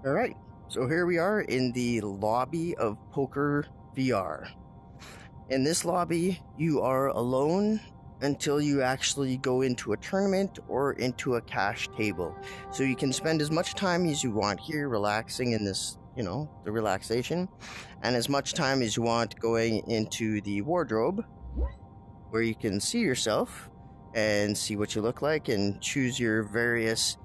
Alright, so here we are in the lobby of PokerVR. In this lobby, you are alone until you actually go into a tournament or into a cash table. So you can spend as much time as you want here relaxing in this, the relaxation, and as much time as you want going into the wardrobe where you can see yourself and see what you look like and choose your various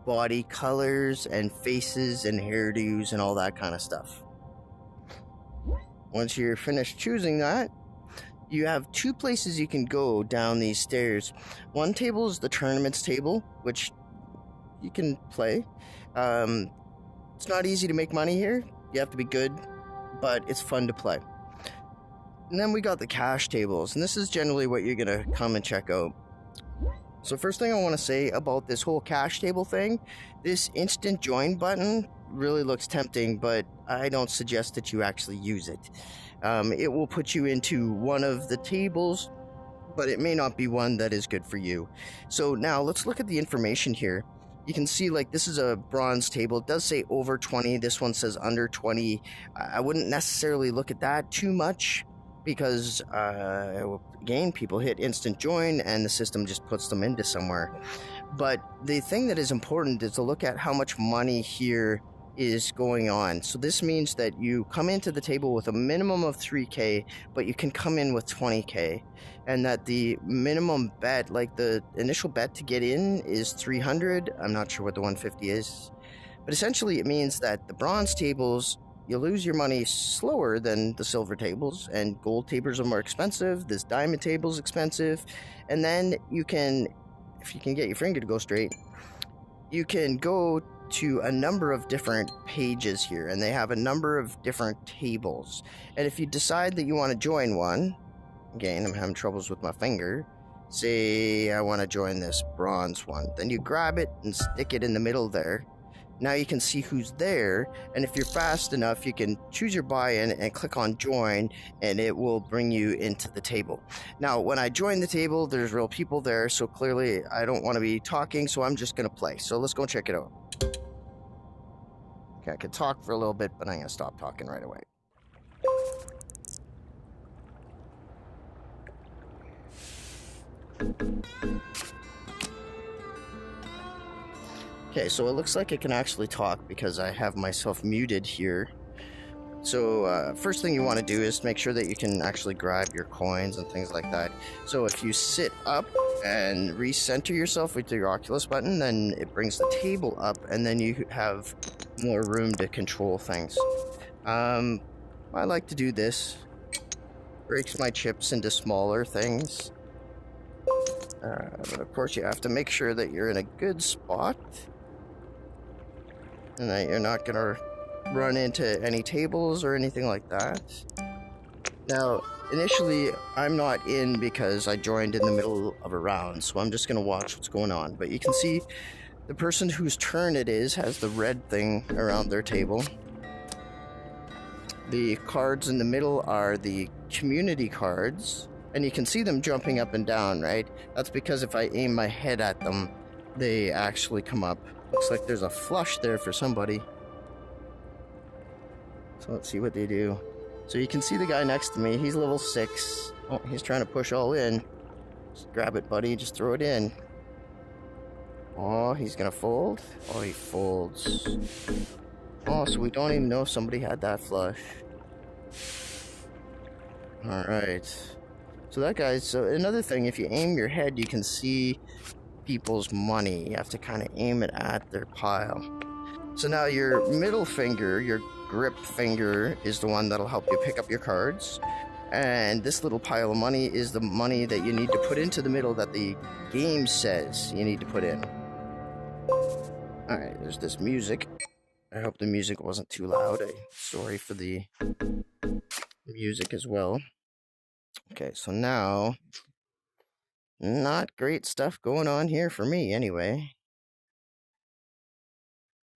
body colors and faces and hairdos and all that kind of stuff. Once you're finished choosing that, you have two places you can go down these stairs. One table is the tournaments table, which you can play. It's not easy to make money here. You have to be good, but it's fun to play. And then we got the cash tables, and this is generally what you're gonna come and check out. So first thing I want to say about this whole cash table thing, this instant join button really looks tempting, but I don't suggest that you actually use it. It will put you into one of the tables, but it may not be one that is good for you. So now let's look at the information here. You can see like this is a bronze table. It does say over 20. This one says under 20. I wouldn't necessarily look at that too much, because again, people hit instant join and the system just puts them into somewhere. But the thing that is important is to look at how much money here is going on. So this means that you come into the table with a minimum of 3K, but you can come in with 20K, and that the minimum bet, like the initial bet to get in, is 300. I'm not sure what the 150 is, but essentially it means that the bronze tables, you lose your money slower than the silver tables, and gold tables are more expensive. This diamond table is expensive. And then you can, if you can get your finger to go straight, you can go to a number of different pages here, and they have a number of different tables. And if you decide that you want to join one, again, I'm having troubles with my finger, say I want to join this bronze one, then you grab it and stick it in the middle there. Now you can see who's there, and if you're fast enough, you can choose your buy-in and click on join, and it will bring you into the table. Now, when I join the table, there's real people there, so clearly I don't want to be talking, so I'm just going to play. So let's go check it out. Okay, I could talk for a little bit, but I'm going to stop talking right away. Okay, so it looks like I can actually talk because I have myself muted here. So first thing you want to do is make sure that you can actually grab your coins and things like that. So if you sit up and recenter yourself with your Oculus button, then it brings the table up, and then you have more room to control things. I like to do this. Breaks my chips into smaller things. But of course you have to make sure that you're in a good spot, and that you're not going to run into any tables or anything like that. Now, initially, I'm not in because I joined in the middle of a round, so I'm just going to watch what's going on. But you can see the person whose turn it is has the red thing around their table. The cards in the middle are the community cards, and you can see them jumping up and down, right? That's because if I aim my head at them, they actually come up. Looks like there's a flush there for somebody. So let's see what they do. So you can see the guy next to me, he's level 6. Oh, he's trying to push all in. Just grab it, buddy, just throw it in. Oh, he's gonna fold? Oh, he folds. Oh, so we don't even know if somebody had that flush. Alright. So that guy's... So another thing, if you aim your head, you can see people's money. You have to kind of aim it at their pile. So now your middle finger, your grip finger, is the one that'll help you pick up your cards. And this little pile of money is the money that you need to put into the middle that the game says you need to put in. Alright, there's this music. I hope the music wasn't too loud. Sorry for the music as well. Okay, so now... not great stuff going on here for me, anyway.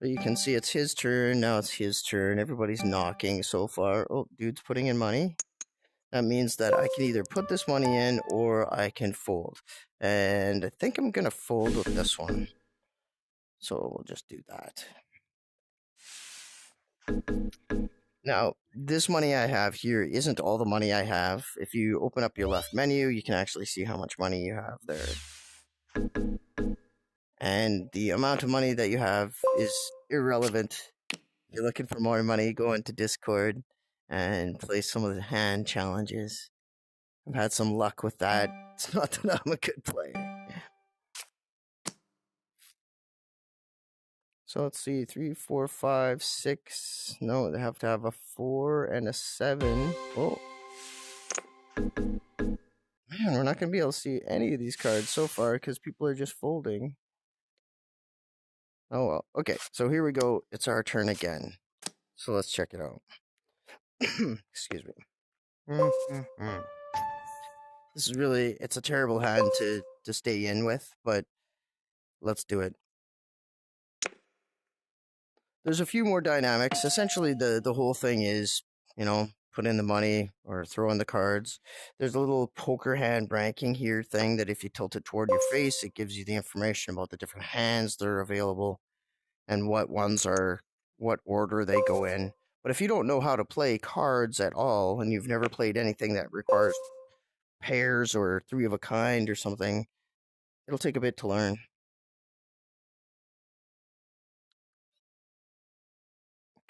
But you can see it's his turn, now it's his turn. Everybody's knocking so far. Oh, dude's putting in money. That means that I can either put this money in or I can fold. And I think I'm going to fold with this one. So we'll just do that. Now, this money I have here isn't all the money I have. If you open up your left menu, you can actually see how much money you have there. And the amount of money that you have is irrelevant. You're looking for more money, go into Discord and play some of the hand challenges. I've had some luck with that. It's not that I'm a good player. So let's see, 3, 4, 5, 6. No, they have to have a 4 and a 7. Oh. Man, we're not going to be able to see any of these cards so far because people are just folding. Oh well. Okay, so here we go. It's our turn again. So let's check it out. Excuse me. This is really, it's a terrible hand to stay in with, but let's do it. There's a few more dynamics. Essentially, the whole thing is, put in the money or throw in the cards. There's a little poker hand ranking here thing that if you tilt it toward your face, it gives you the information about the different hands that are available and what ones are, what order they go in. But if you don't know how to play cards at all and you've never played anything that requires pairs or 3 of a kind or something, it'll take a bit to learn.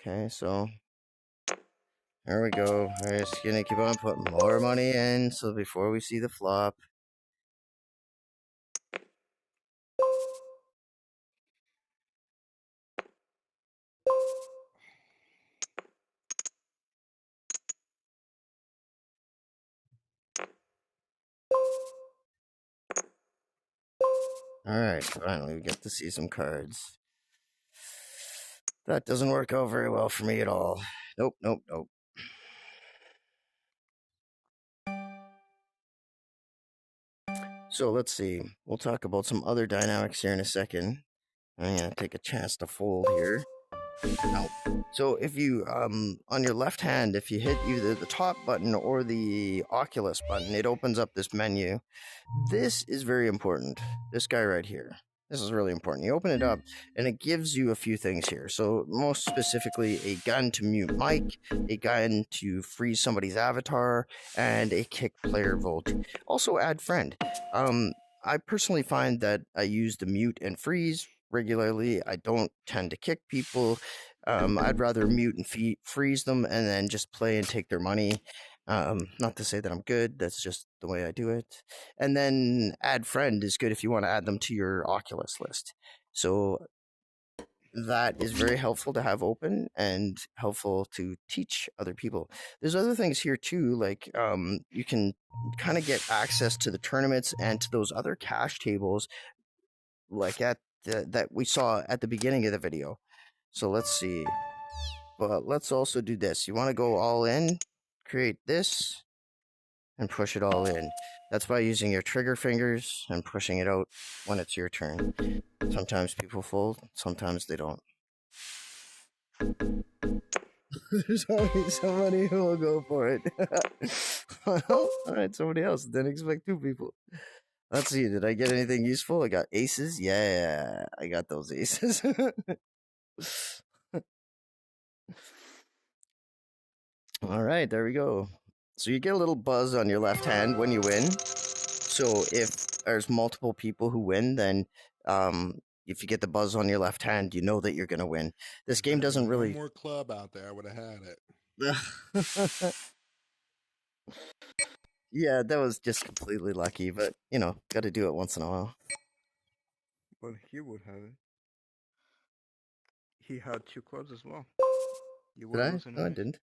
Okay, so there we go. I'm just gonna keep on putting more money in, so before we see the flop. Alright, finally we get to see some cards. That doesn't work out very well for me at all. Nope, nope, nope. So let's see. We'll talk about some other dynamics here in a second. I'm gonna take a chance to fold here. No. So if you, on your left hand, if you hit either the top button or the Oculus button, it opens up this menu. This is very important. This guy right here. This is really important. You open it up, and it gives you a few things here. So most specifically, a gun to mute mic, a gun to freeze somebody's avatar, and a kick player vote. Also add friend. I personally find that I use the mute and freeze regularly. I don't tend to kick people. I'd rather mute and freeze them and then just play and take their money. Not to say that I'm good, that's just the way I do it. And then add friend is good if you want to add them to your Oculus list. So that is very helpful to have open and helpful to teach other people. There's other things here too, like you can kind of get access to the tournaments and to those other cash tables like that we saw at the beginning of the video. So let's see. But let's also do this. You want to go all in, create this, and push it all in. That's by using your trigger fingers and pushing it out when it's your turn. Sometimes people fold, sometimes they don't. There's always somebody who will go for it. Well, alright, somebody else. Didn't expect 2 people. Let's see, did I get anything useful? I got aces? Yeah, I got those aces. Alright, there we go. So you get a little buzz on your left hand when you win. So if there's multiple people who win, then if you get the buzz on your left hand, you know that you're going to win. This game doesn't really... One more club out there, I would have had it. Yeah, that was just completely lucky, but, got to do it once in a while. But he would have it. He had 2 clubs as well. Did I? No, I didn't.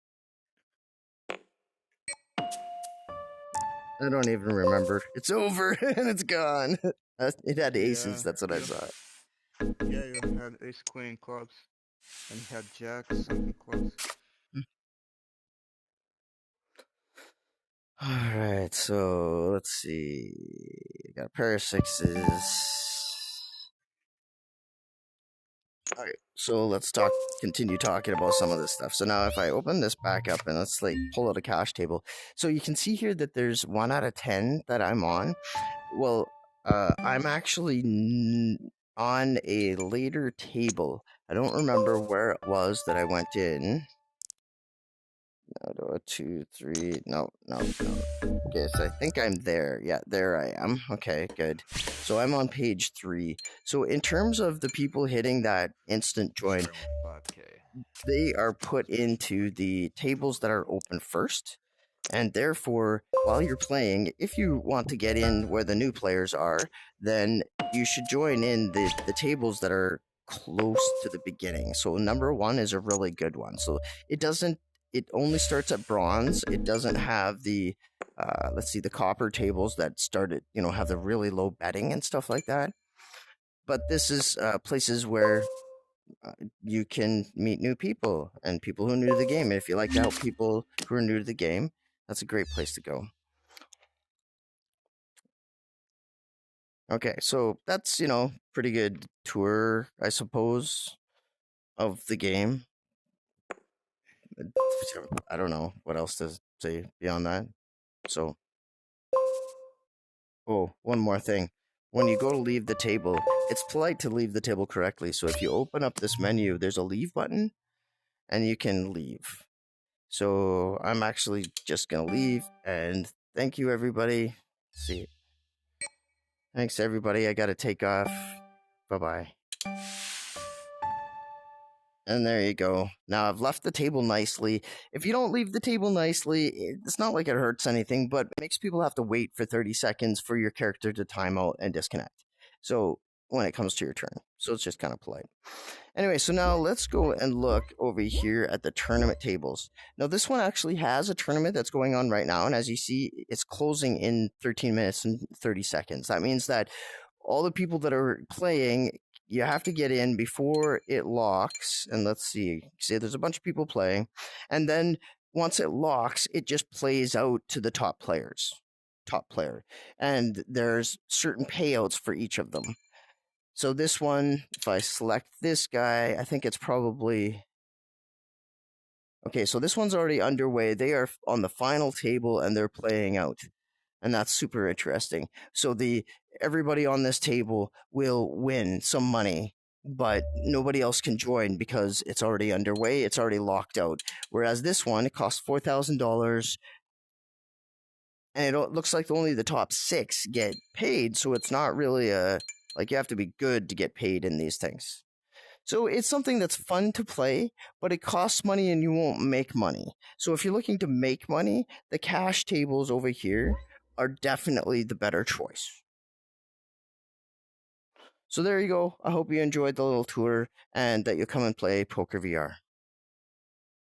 I don't even remember. It's over, and it's gone. It had aces, that's what I saw. Yeah, you had ace, queen clubs, and you had jacks and clubs. Alright, so let's see. Got a pair of 6s. Alright, so let's continue talking about some of this stuff. So now if I open this back up and let's pull out a cash table. So you can see here that there's 1 out of 10 that I'm on. Well, I'm actually on a later table I don't remember where it was that I went in. No, 2, 3. No, no, no. Okay, so I think I'm there. Yeah, there I am. Okay, good. So I'm on page 3. So in terms of the people hitting that instant join, Starting with 5K. they are put into the tables that are open first. And therefore, while you're playing, if you want to get in where the new players are, then you should join in the tables that are close to the beginning. So number 1 is a really good one. So it only starts at bronze. It doesn't have the let's see, the copper tables that started, have the really low betting and stuff like that. But this is places where you can meet new people and people who are new to the game. And if you like to help people who are new to the game, that's a great place to go. Okay, so that's, pretty good tour, I suppose, of the game. I don't know what else to say beyond that. So, oh, one more thing. When you go to leave the table, it's polite to leave the table correctly. So if you open up this menu, there's a leave button and you can leave. So I'm actually just going to leave, and thank you, everybody. See. Thanks, everybody. I got to take off. Bye-bye. And there you go. Now I've left the table nicely. If you don't leave the table nicely, it's not like it hurts anything, but it makes people have to wait for 30 seconds for your character to time out and disconnect. So when it comes to your turn. So it's just kind of polite. Anyway, so now let's go and look over here at the tournament tables. Now this one actually has a tournament that's going on right now, and as you see, it's closing in 13 minutes and 30 seconds. That means that all the people that are playing, you have to get in before it locks. And let's see, there's a bunch of people playing, and then once it locks, it just plays out to the top player, and there's certain payouts for each of them. So this one, if I select this guy, I think it's probably okay. So this one's already underway. They are on the final table and they're playing out, and that's super interesting. So everybody on this table will win some money, but nobody else can join because it's already underway. It's already locked out. Whereas this one, it costs $4,000, and it looks like only the top 6 get paid. So it's not really like you have to be good to get paid in these things. So it's something that's fun to play, but it costs money and you won't make money. So if you're looking to make money, the cash tables over here are definitely the better choice. So there you go. I hope you enjoyed the little tour and that you'll come and play PokerVR.